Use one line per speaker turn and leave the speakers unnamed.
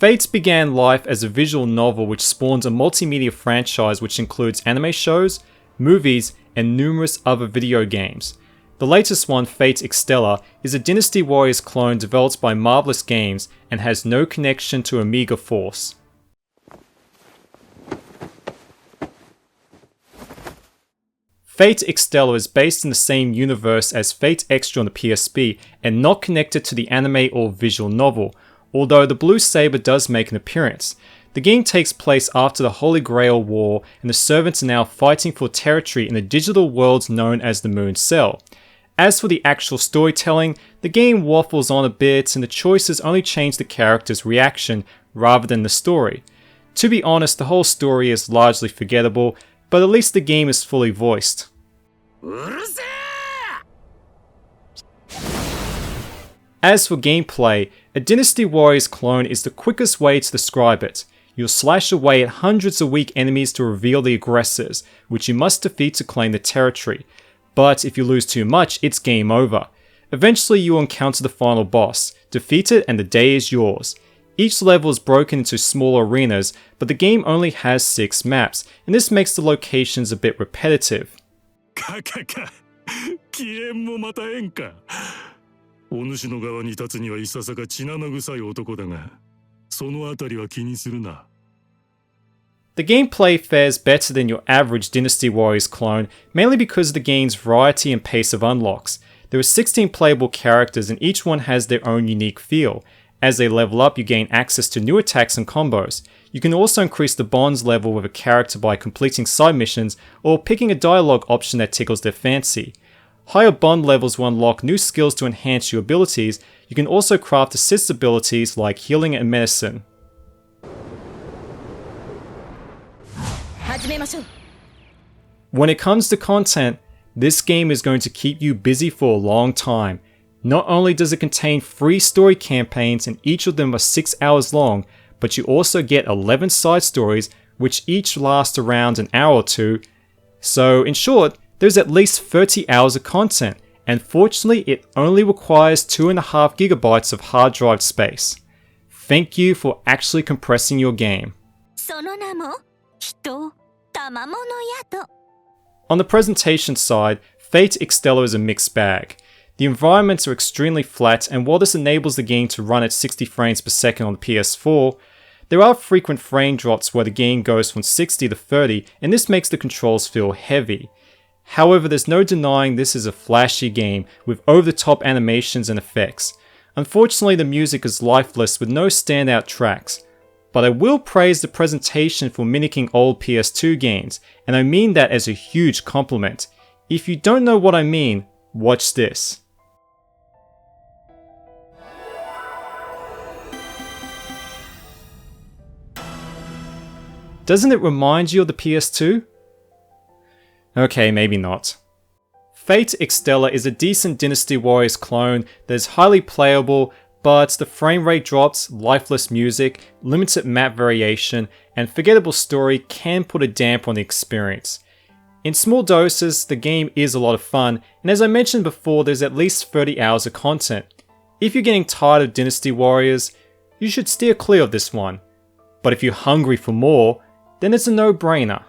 Fates began life as a visual novel which spawned a multimedia franchise which includes anime shows, movies, and numerous other video games. The latest one, Fate Extella, is a Dynasty Warriors clone developed by Marvelous Games and has no connection to Amiga Force. Fate Extella is based in the same universe as Fate Extra on the PSP and not connected to the anime or visual novel, although the Blue Saber does make an appearance. The game takes place after the Holy Grail War and the servants are now fighting for territory in the digital world known as the Moon Cell. As for the actual storytelling, the game waffles on a bit and the choices only change the character's reaction rather than the story. To be honest, the whole story is largely forgettable, but at least the game is fully voiced. As for gameplay, a Dynasty Warriors clone is the quickest way to describe it. You'll slash away at hundreds of weak enemies to reveal the aggressors, which you must defeat to claim the territory. But if you lose too much, it's game over. Eventually you will encounter the final boss, defeat it and the day is yours. Each level is broken into smaller arenas, but the game only has 6 maps, and this makes the locations a bit repetitive. The gameplay fares better than your average Dynasty Warriors clone, mainly because of the game's variety and pace of unlocks. There are 16 playable characters and each one has their own unique feel. As they level up, you gain access to new attacks and combos. You can also increase the bonds level with a character by completing side missions or picking a dialogue option that tickles their fancy. Higher bond levels will unlock new skills to enhance your abilities. You can also craft assist abilities like healing and medicine. When it comes to content, this game is going to keep you busy for a long time. Not only does it contain free story campaigns and each of them are 6 hours long, but you also get 11 side stories which each last around an hour or two. So in short, there's at least 30 hours of content, and fortunately it only requires 2.5 gigabytes of hard drive space. Thank you for actually compressing your game. On the presentation side, Fate Extella is a mixed bag. The environments are extremely flat, and while this enables the game to run at 60 frames per second on the PS4, there are frequent frame drops where the game goes from 60 to 30, and this makes the controls feel heavy. However, there's no denying this is a flashy game with over-the-top animations and effects. Unfortunately, the music is lifeless with no standout tracks. But I will praise the presentation for mimicking old PS2 games, and I mean that as a huge compliment. If you don't know what I mean, watch this. Doesn't it remind you of the PS2? Okay, maybe not. Fate Extella is a decent Dynasty Warriors clone that is highly playable, but the frame rate drops, lifeless music, limited map variation, and forgettable story can put a damp on the experience. In small doses, the game is a lot of fun, and as I mentioned before, there's at least 30 hours of content. If you're getting tired of Dynasty Warriors, you should steer clear of this one. But if you're hungry for more, then it's a no-brainer.